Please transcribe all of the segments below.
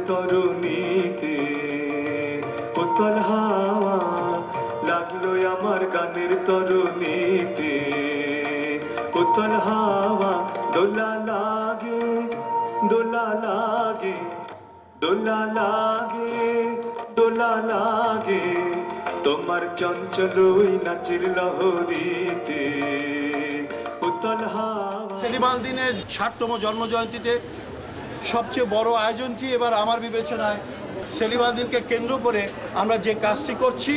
তরুণীতে উতল হাওয়া লাগলো আমার গানের তরুণীতে উতল হাওয়া দোলা লাগে দোলা লাগে দোলা লাগে দোলা লাগে তোমার চঞ্চল ওই নাচের লহরীতে উতল হাওয়া। সেলিম আল দ্বীনের ৬০তম জন্মজয়ন্তীতে সবচেয়ে বড় আয়োজনটি এবার আমার বিবেচনায় সেলিম আল দ্বীনকে কেন্দ্র করে আমরা যে কাজটি করছি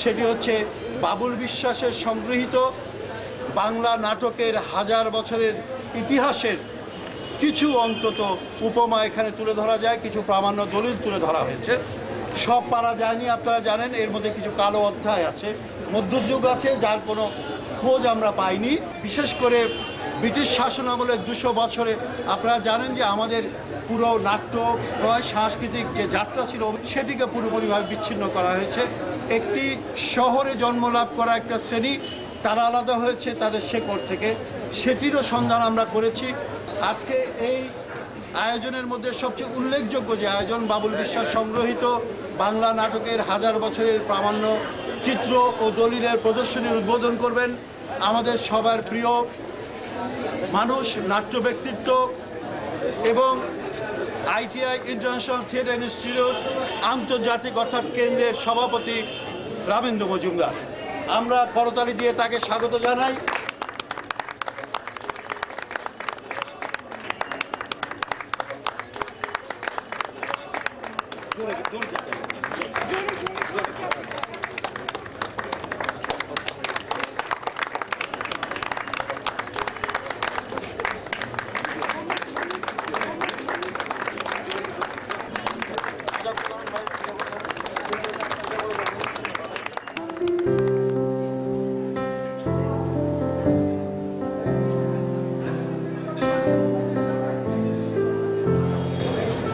সেটি হচ্ছে বাবুল বিশ্বাসের সংগৃহীত বাংলা নাটকের হাজার বছরের ইতিহাসের কিছু অন্তত উপমা এখানে তুলে ধরা যায়, কিছু প্রামাণ্য দলিল তুলে ধরা হয়েছে। সব পারা যায়নি, আপনারা জানেন। এর মধ্যে কিছু কালো অধ্যায় আছে, মধ্যযুগ আছে, যার কোনো খোঁজ আমরা পাইনি। বিশেষ করে ব্রিটিশ শাসনামলের ২০০ বছরে আপনারা জানেন যে আমাদের পুরো নাট্য সাংস্কৃতিক যে যাত্রা ছিল সেটিকে পুরোপুরিভাবে বিচ্ছিন্ন করা হয়েছে। একটি শহরে জন্মলাভ করা একটা শ্রেণী, তারা আলাদা হয়েছে তাদের শেকড় থেকে, সেটিরও সন্ধান আমরা করেছি। আজকে এই আয়োজনের মধ্যে সবচেয়ে উল্লেখযোগ্য যে আয়োজন, বাবুল বিশ্বাস সংগ্রহীত বাংলা নাটকের হাজার বছরের প্রামাণ্য চিত্র ও দলিলের প্রদর্শনীর উদ্বোধন করবেন আমাদের সবার প্রিয় মানুষ, নাট্য ব্যক্তিত্ব এবং ITI ইন্টারন্যাশনাল থিয়েটার ইনস্টিটিউট আন্তর্জাতিক অর্থাৎ কেন্দ্রের সভাপতি রামেন্দ্র মজুমদার। আমরা করতালি দিয়ে তাকে স্বাগত জানাই।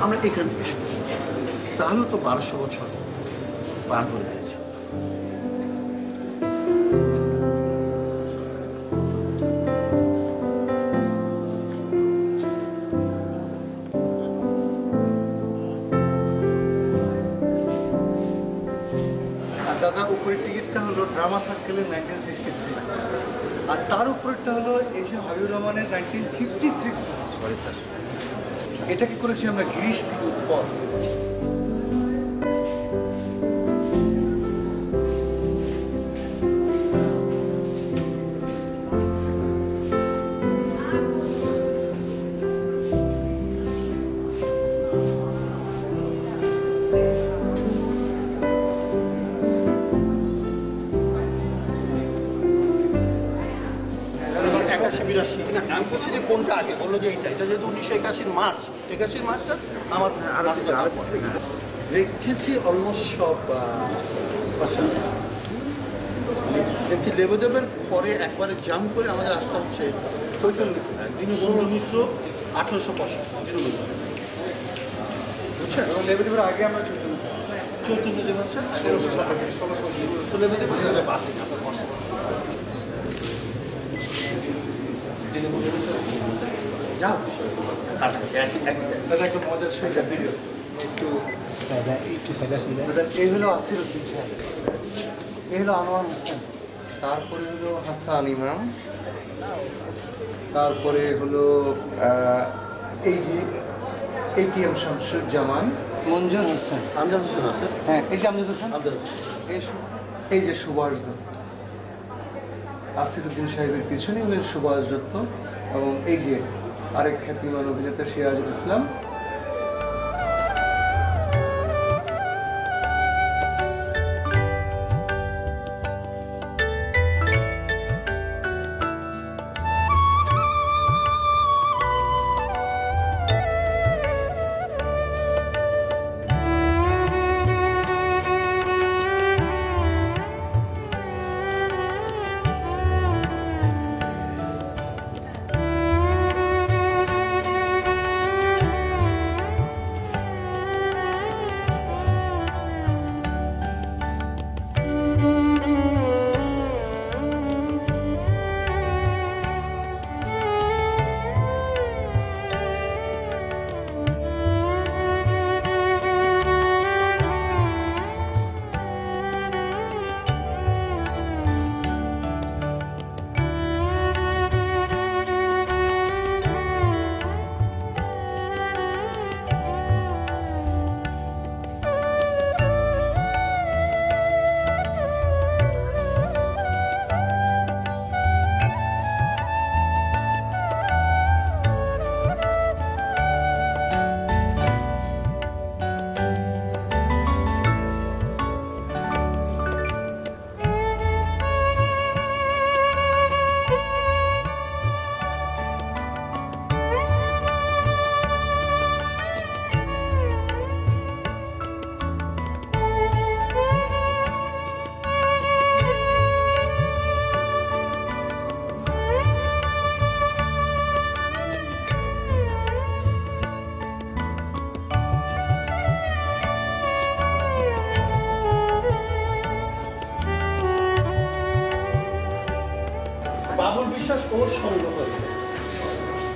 আমরা এখান থেকে শুনছি, তাহলে তো 1200 বছর পার করে দিয়েছে। দাদা, উপরের টিকিটটা হলো ড্রামা সার্কেলের 1963, আর তার উপরেরটা হলো এইচ এম হাবিবুর রহমানের 1953। এটাকে করেছি আমরা গিরিশ থেকে উপর। আমি বলছি যে কোনটা আগে, বললো যে এটা যেহেতু 1981 মার্চ, 81 মার্চটা আমার রেখেছি অলমোস্ট সব দেখছি। লেবুদেবের পরে একবারে জাম্প করে আমাদের আসতে হচ্ছে দীনবন্ধু মিত্র 1865 বুঝছেন। এবং লেবুদেবের আগে আমরা চৈতন্যদেব হচ্ছে 1600 লেবুদেব বাসে একটা মজার সেটা ভিডিও একটু এই হলো আসির উদ্দিন সাহেব, এই হলো আনোয়ার হোসেন, তারপরে হলো হাসান ইমাম, তারপরে হলো এই যে ATM শামসুজ্জামান, মঞ্জুর হোসেন, আমজাদ হোসেন আছে, হ্যাঁ এই যে আমজাদ হোসেন, এই যে সুভাষ দত্ত, আসির উদ্দিন সাহেবের পিছনে হলেন সুভাষ দত্ত, এবং এই যে আরেক খ্যাতিমান অভিনেতা সিরাজুল ইসলাম।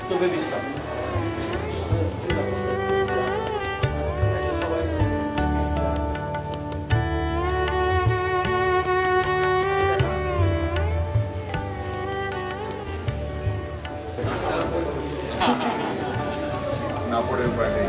তোফেল ইসলাম। না পড়ে উপায় নেই।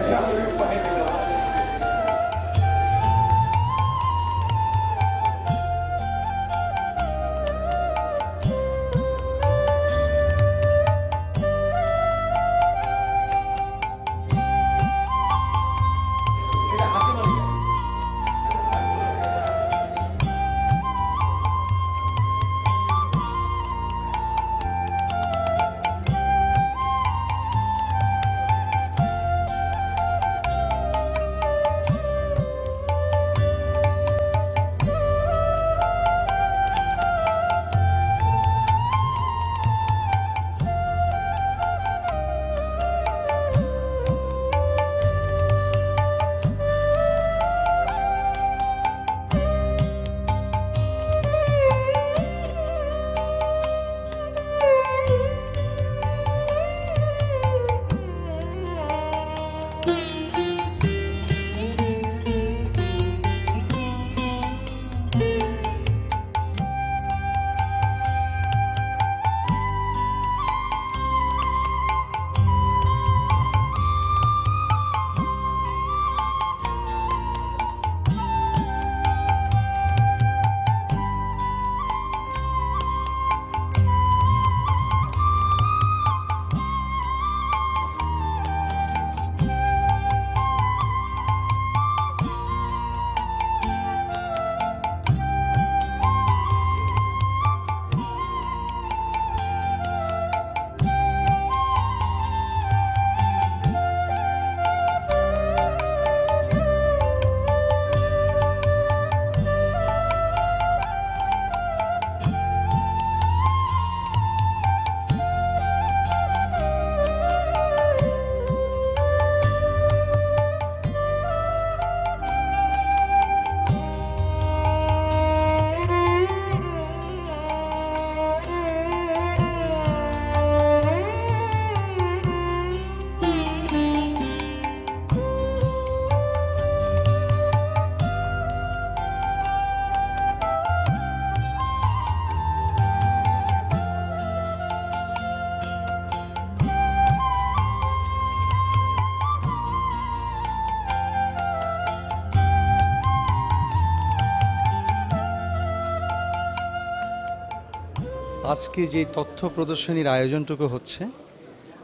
আজকে যে তথ্য প্রদর্শনীর আয়োজনটুকু হচ্ছে,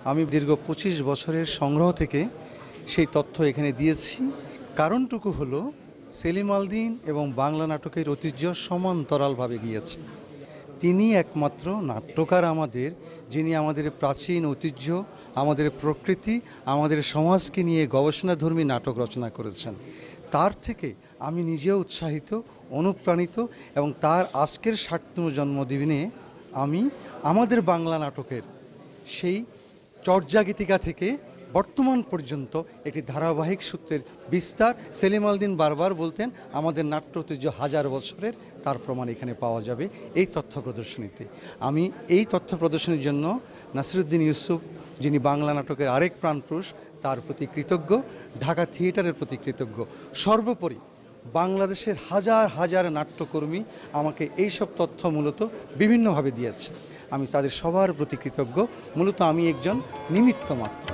আমি দীর্ঘ 25 বছরের সংগ্রহ থেকে সেই তথ্য এখানে দিয়েছি। কারণটুকু হলো সেলিম আল দ্বীন এবং বাংলা নাটকের ঐতিহ্য সমান্তরালভাবে গিয়েছে। তিনি একমাত্র নাট্যকার আমাদের, যিনি আমাদের প্রাচীন ঐতিহ্য, আমাদের প্রকৃতি, আমাদের সমাজকে নিয়ে গবেষণাধর্মী নাটক রচনা করেছেন। তার থেকে আমি নিজেও উৎসাহিত, অনুপ্রাণিত, এবং তার আজকের 60তম জন্মদিনে আমি আমাদের বাংলা নাটকের সেই চর্যা গীতিকা থেকে বর্তমান পর্যন্ত একটি ধারাবাহিক সূত্রের বিস্তার। সেলিম আল দ্বীন বারবার বলতেন আমাদের নাট্য ঐতিহ্য 1000 বছরের, তার প্রমাণ এখানে পাওয়া যাবে এই তথ্য প্রদর্শনীতে। আমি এই তথ্য প্রদর্শনীর জন্য নাসিরুদ্দিন ইউসুফ, যিনি বাংলা নাটকের আরেক প্রাণপুরুষ, তার প্রতি কৃতজ্ঞ, ঢাকা থিয়েটারের প্রতি কৃতজ্ঞ। সর্বোপরি বাংলাদেশের হাজার হাজার নাট্যকর্মী আমাকে এইসব তথ্য মূলত বিভিন্নভাবে দিয়েছে। আমি তাদের সবার প্রতি কৃতজ্ঞ। মূলত আমি একজন নিমিত্ত মাত্র।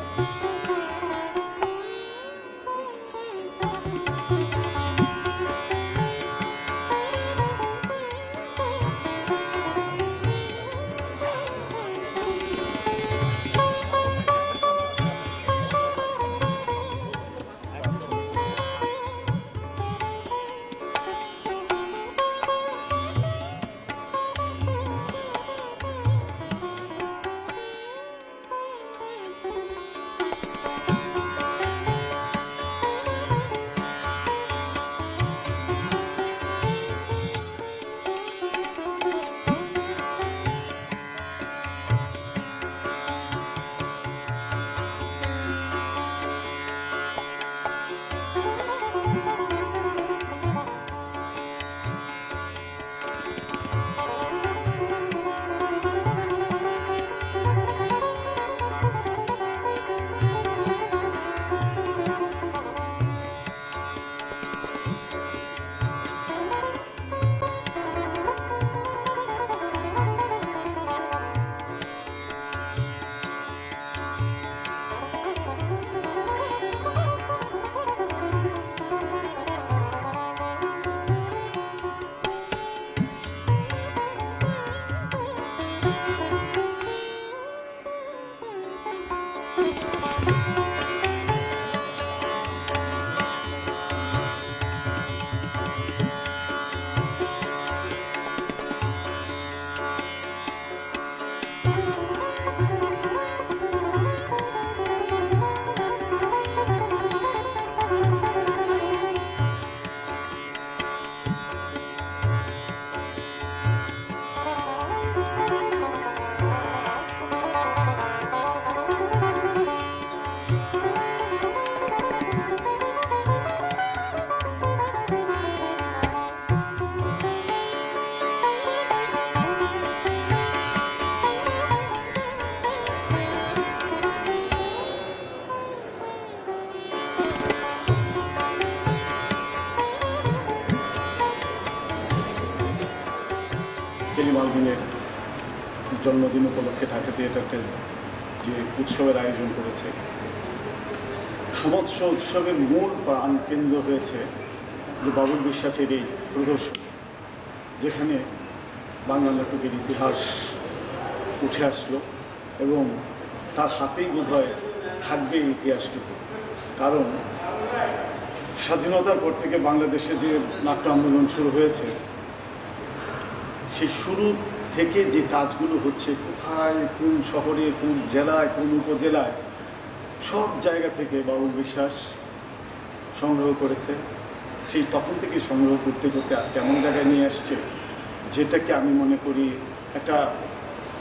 সেলিম আলদিনের জন্মদিন উপলক্ষে ঢাকা থিয়েটারকে যে উৎসবের আয়োজন করেছে, সমস্ত উৎসবের মূল প্রাণ কেন্দ্র হয়েছে যে বাবুল বিশ্বাসের এই প্রদর্শন, যেখানে বাংলা নাটকের ইতিহাস উঠে আসলো এবং তার হাতেই বোধহয় থাকবে এই ইতিহাসটুকু। কারণ স্বাধীনতার পর থেকে বাংলাদেশে যে নাট্য আন্দোলন শুরু হয়েছে, সেই শুরু থেকে যে কাজগুলো হচ্ছে, কোথায়, কোন শহরে, কোন জেলায়, কোন উপজেলায়, সব জায়গা থেকে বাবুল বিশ্বাস সংগ্রহ করেছে। সেই তখন থেকে সংগ্রহ করতে করতে আজকে এমন জায়গায় নিয়ে আসছে, যেটাকে আমি মনে করি একটা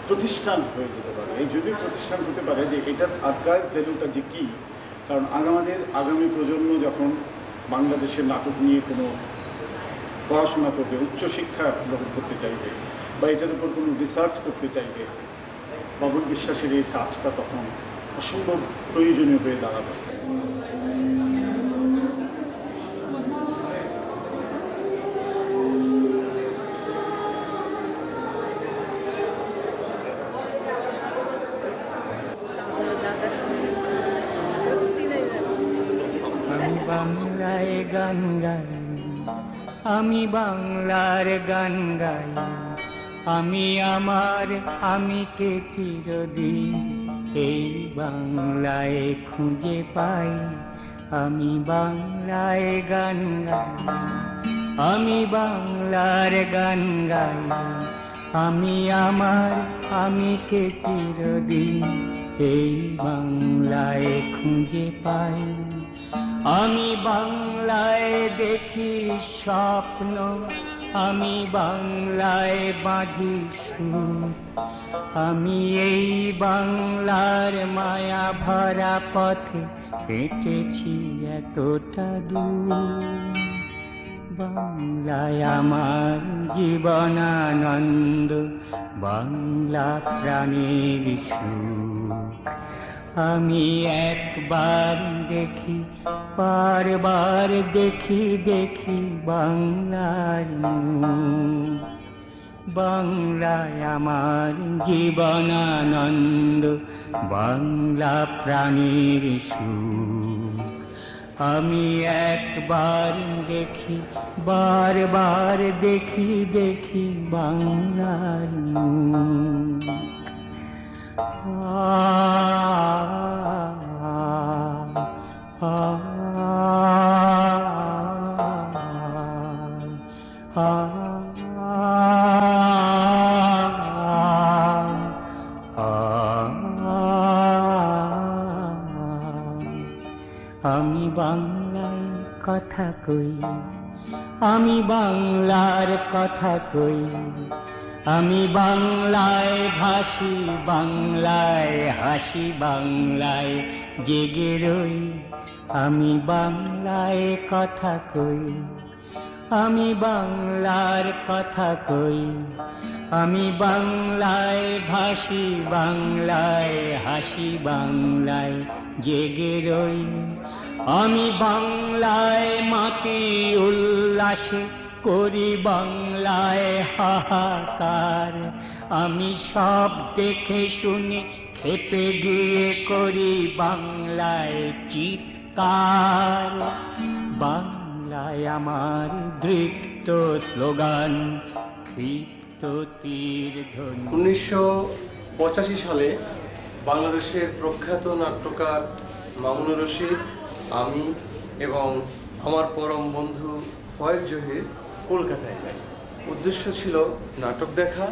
প্রতিষ্ঠান হয়ে যেতে পারে। এই যদি প্রতিষ্ঠান হতে পারে যে এটার আর্কাইভ ভ্যালুটা যে কী, কারণ আমাদের আগামী প্রজন্ম যখন বাংলাদেশের নাটক নিয়ে কোনো পড়াশোনা করবে, উচ্চশিক্ষা গ্রহণ করতে চাইবে বা এটার উপর কোনো রিসার্চ করতে চাইবে, বাবুল বিশ্বাসের এই কাজটা তখন অসম্ভব প্রয়োজনীয় হয়ে দাঁড়াবে। আমি বাংলায় গান গাই, আমি বাংলার গান গাই, আমি আমার আমিকে চিরদিন এই বাংলায় খুঁজে পাই। আমি বাংলায় গান গাই, আমি বাংলার গান গাই, আমি আমার আমিকে চিরদিন এই বাংলায় খুঁজে পাই। আমি বাংলায় দেখি স্বপ্ন, আমি বাংলায় বাঁধি সুর, আমি এই বাংলার মায়া ভরা পথে হেঁটেছি এতটা দূর। বাংলায় আমার জীবনানন্দ, বাংলা প্রাণের সুখ। আমি একবার দেখি, বারবার দেখি, দেখি বাংলার মুখ। বাংলায় আমার জীবনানন্দ, বাংলা প্রাণের সুখ। আমি একবার দেখি, বারবার দেখি, দেখি বাংলার মুখ। আমি বাংলায় কথা কই, আমি বাংলার কথা কই, আমি বাংলায় ভাসি, বাংলায় হাসি, বাংলায় জেগে রই। আমি বাংলায় কথা কই, আমি বাংলার কথা কই, আমি বাংলায় ভাসি, বাংলায় হাসি, বাংলায় জেগে রই। আমি বাংলায় মাতি উল্লাসে করি, বাংলায় হাহাকার। আমি সব দেখে শুনে খেপে গিয়ে করি বাংলায় চিৎকার। বাংলায় আমার দৃপ্ত স্লোগান, ক্ষিপ্ত তীর ধ্বনি। 1985 সালে বাংলাদেশের প্রখ্যাত নাট্যকার মামুনুর রশিদ, আমি এবং আমার পরম বন্ধু ফয়েজ জহির কলকাতায় যাই। উদ্দেশ্য ছিল নাটক দেখা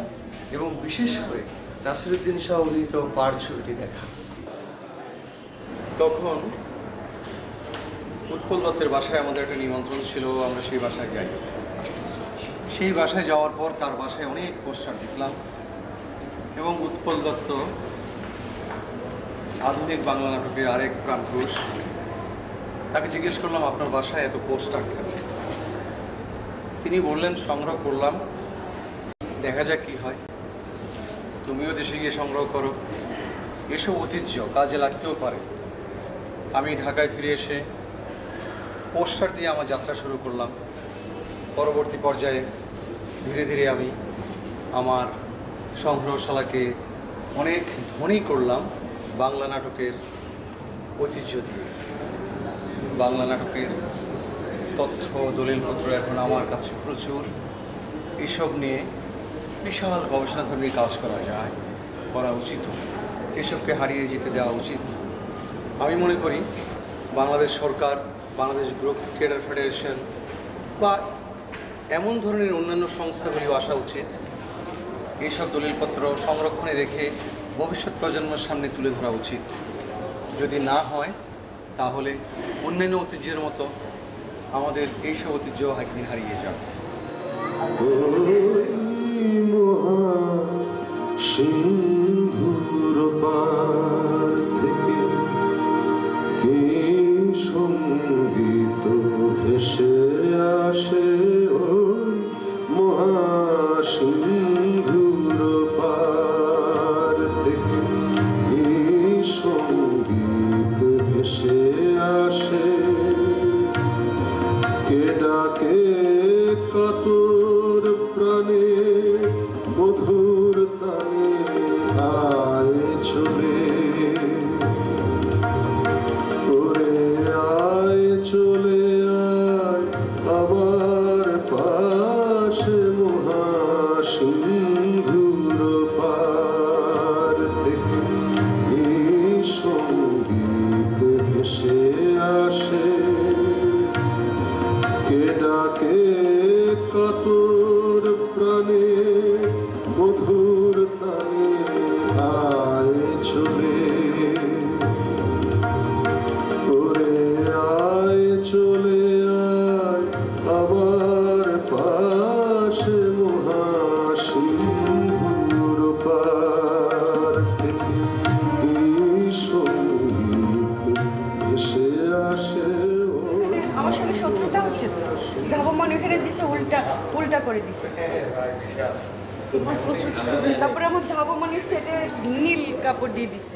এবং বিশেষ করে নাসিরুদ্দিন শাহ অভিনীত পাড় ছবিটি দেখা। তখন উৎপল দত্তের বাসায় আমাদের একটা নিমন্ত্রণ ছিল, আমরা সেই বাসায় যাই। সেই বাসায় যাওয়ার পর তার বাসায় অনেক পোস্টার দেখলাম এবং উৎপল দত্ত আধুনিক বাংলা নাটকের আরেক প্রাণপুরুষ। তাকে জিজ্ঞেস করলাম, আপনার বাসায় এত পোস্টার কেন? তিনি বললেন, সংগ্রহ করলাম, দেখা যাক কি হয়। তুমিও দেশে গিয়ে সংগ্রহ করো, এসব ঐতিহ্য কাজে লাগতেও পারে। আমি ঢাকায় ফিরে এসে পোস্টার দিয়ে আমার যাত্রা শুরু করলাম। পরবর্তী পর্যায়ে ধীরে ধীরে আমি আমার সংগ্রহশালাকে অনেক ধনী করলাম বাংলা নাটকের ঐতিহ্য দিয়ে। বাংলা নাটকের তথ্য দলিলপত্র এখন আমার কাছে প্রচুর। এসব নিয়ে বিশাল গবেষণাধর্মী কাজ করা উচিত। এসবকে হারিয়ে যেতে দেওয়া উচিত। আমি মনে করি বাংলাদেশ সরকার, বাংলাদেশ গ্রুপ থিয়েটার ফেডারেশন বা এমন ধরনের অন্যান্য সংস্থাগুলিও আসা উচিত এইসব দলিলপত্র সংরক্ষণে রেখে ভবিষ্যৎ প্রজন্মের সামনে তুলে ধরা উচিত। যদি না হয় তাহলে অন্যান্য ঐতিহ্যের মতো আমাদের এইসব ঐতিহ্য একদিন হারিয়ে যাবে। সিন্ধুর পার থেকে কি সঙ্গীত ভেসে আসে, ওই মহাসিন্ধুর পার থেকে কি সঙ্গীত ভেসে আসে। কে ডাকে কাতর প্রাণে মধুর তানে আয় চলে, ওরে আয় চলে আয় আমার পাশে মহাসিন্ধুর পার থেকে এই সঙ্গীত ভেসে আসে। কে ডাকে কাতর প্রাণে মধুর তানে আয় চলে, ওরে আয় চলে আয় আমার পাশে মহাসিন্ধুর পার থেকে কি সঙ্গীত ভেসে আসে। আমার সঙ্গে শত্রুতা হচ্ছে তো, ধাবমান এখানে দিছে উল্টা করে দিছে। তারপরে আমার ধাবমানের সেটে নীল কাপড় দিয়ে দিছে।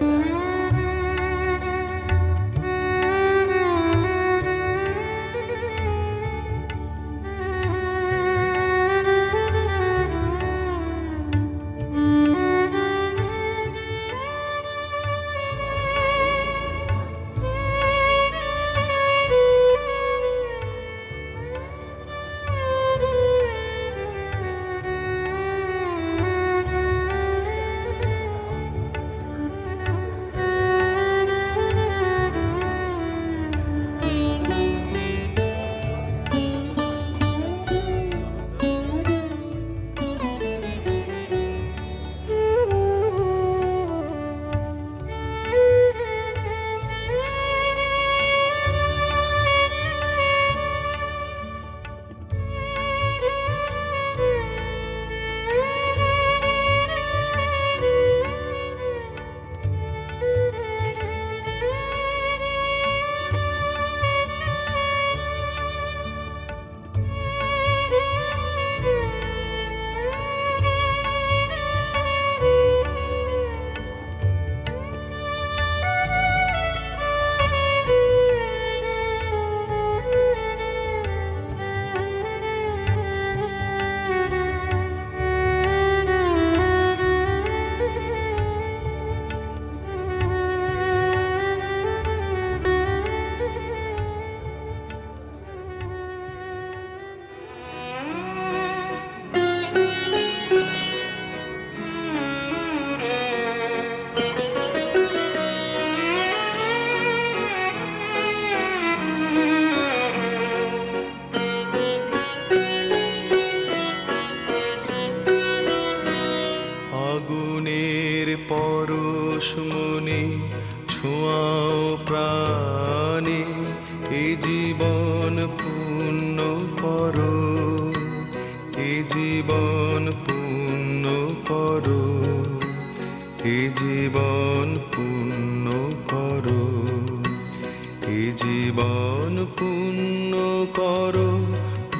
পরশমণি ছোঁয়াও প্রাণে, এ জীবন পূর্ণ করো, এ জীবন পূর্ণ করো, এ জীবন পূর্ণ করো, এ জীবন পূর্ণ করো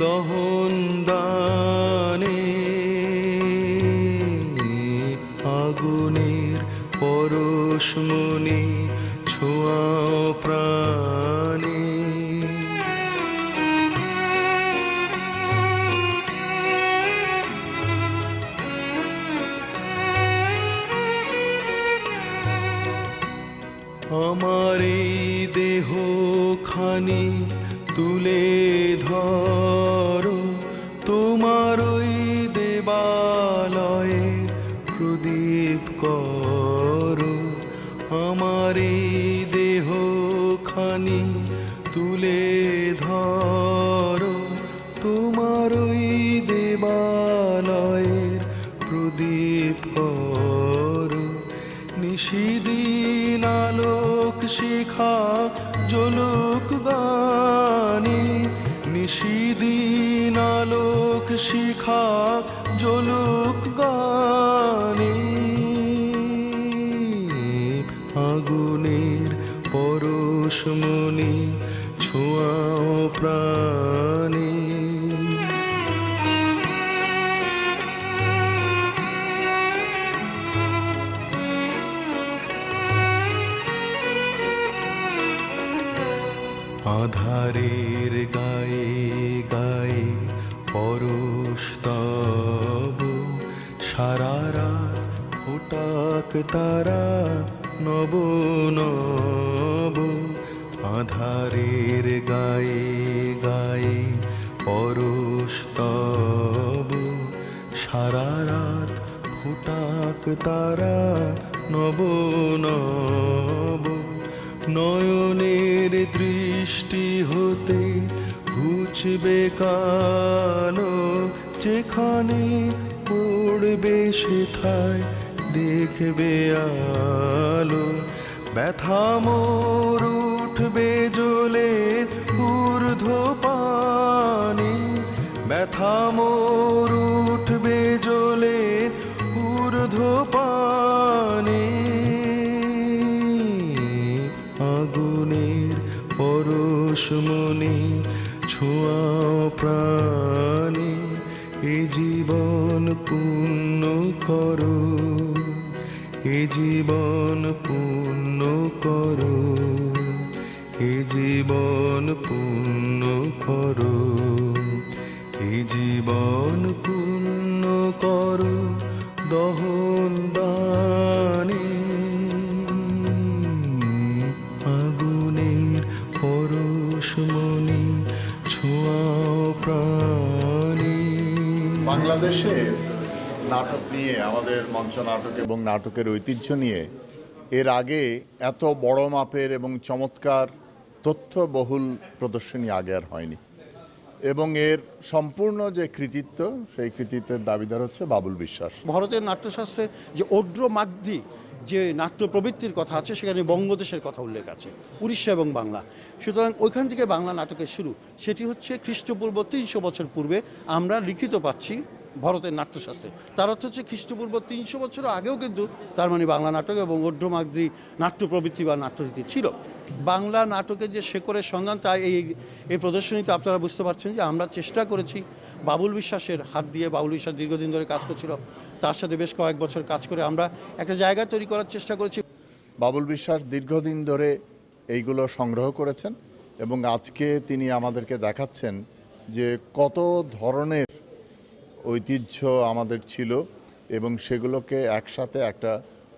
দহন দানে। আগুনের পরশমণি ছোঁয়াও প্রাণে। নিশিদিন আলোক শিখা জ্বলুক গানে, আগুনের পরশমণি ছোঁয়াও প্রাণে। আধারের গায়ে গায়ে পরশ তব, সারা রাত ফোটাক তারা নব নব। আধারের গায়ে গায়ে পরশ তব, সারা রাত ফোটাক তারা নব নব। নয়নের দৃষ্টি হতে ঘুচবে কালো, যেখানে পড়বে সেথায় দেখবে আলো। ব্যথা মোর উঠবে জ্বলে ঊর্ধ্ব পানে, ব্যথা মোর উঠবে জ্বলে ঊর্ধ্ব পানে। আগুনের পরশমণি ছোঁয়াও প্রাণে, এ জীবন পূর্ণ করো, এ জীবন পূর্ণ করো, এ জীবন পূর্ণ করো, এ জীবন পূর্ণ করো দহন দানে। আগুনের পরশমণি ছোঁয়াও প্রাণে। বাংলাদেশে নাটক নিয়ে, আমাদের মঞ্চ নাটক এবং নাটকের ঐতিহ্য নিয়ে এর আগে এত বড় মাপের এবং চমৎকার তথ্যবহুল প্রদর্শনী আগে আর হয়নি, এবং এর সম্পূর্ণ যে কৃতিত্ব, সেই কৃতিত্বের দাবিদার হচ্ছে বাবুল বিশ্বাস। ভারতের নাট্যশাস্ত্রে যে ওড্র মাগধি যে নাট্য প্রবৃত্তির কথা আছে, সেখানে বঙ্গদেশের কথা উল্লেখ আছে, উড়িষ্যা এবং বাংলা। সুতরাং ওইখান থেকে বাংলা নাটকের শুরু। সেটি হচ্ছে খ্রিস্টপূর্ব 300 বছর পূর্বে আমরা লিখিত পাচ্ছি ভারতের নাট্যশাস্ত্রে। তার অর্থ হচ্ছে খ্রিস্টপূর্ব 300 বছর আগেও কিন্তু তার মানে বাংলা নাটক এবং ওড্র মাগধি নাট্য প্রবৃত্তি বা নাট্যরীতি ছিল। বাংলা নাটকের যে শেকড়ের সন্ধান, তাই এই প্রদর্শনীতে আপনারা বুঝতে পারছেন যে আমরা চেষ্টা করেছি বাবুল বিশ্বাসের হাত দিয়ে। বাবুল বিশ্বাস দীর্ঘদিন ধরে কাজ করছিল, তার সাথে বেশ কয়েক বছর কাজ করে আমরা একটা জায়গা তৈরি করার চেষ্টা করেছি। বাবুল বিশ্বাস দীর্ঘদিন ধরে এইগুলো সংগ্রহ করেছেন, এবং আজকে তিনি আমাদেরকে দেখাচ্ছেন যে কত ধরনের ঐতিহ্য আমাদের ছিল, এবং সেগুলোকে একসাথে একটা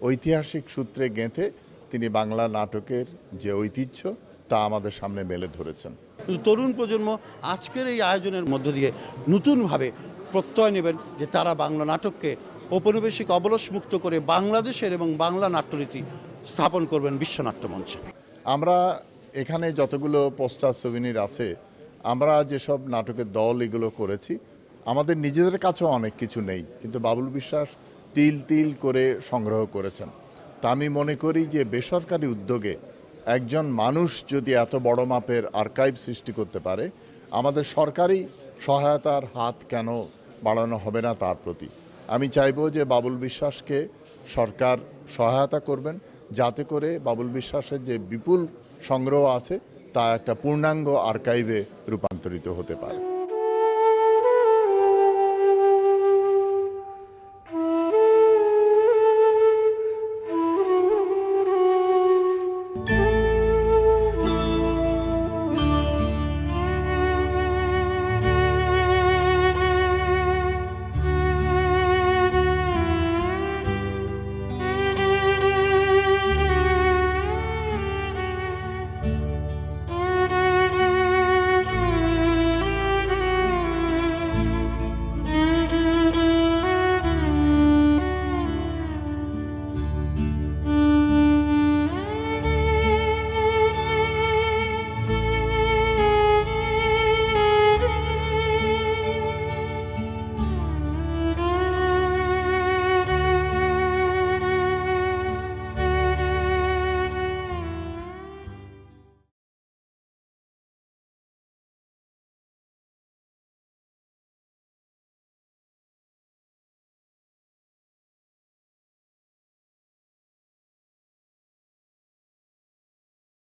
ঐতিহাসিক সূত্রে গেঁথে তিনি বাংলা নাটকের যে ঐতিহ্য তা আমাদের সামনে মেলে ধরেছেন। তরুণ প্রজন্ম আজকের এই আয়োজনের মধ্য দিয়ে নতুনভাবে প্রত্যয় নেবেন যে তারা বাংলা নাটককে ঔপনিবেশিক অবলস-মুক্ত করে বাংলাদেশের এবং বাংলা নাট্যরীতি স্থাপন করবেন বিশ্বনাট্য মঞ্চে। আমরা এখানে যতগুলো পোস্টার সুভিনির আছে, আমরা যেসব নাটকের দল এগুলো করেছি, আমাদের নিজেদের কাছেও অনেক কিছু নেই, কিন্তু বাবুল বিশ্বাস তিল তিল করে সংগ্রহ করেছেন। তা আমি মনে করি যে বেসরকারি উদ্যোগে একজন মানুষ যদি এত বড় মাপের আর্কাইভ সৃষ্টি করতে পারে, আমাদের সরকারি সহায়তার হাত কেন বাড়ানো হবে না তার প্রতি। আমি চাইব যে বাবুল বিশ্বাসকে সরকার সহায়তা করবেন, যাতে করে বাবুল বিশ্বাসের যে বিপুল সংগ্রহ আছে তা একটা পূর্ণাঙ্গ আর্কাইভে রূপান্তরিত হতে পারে।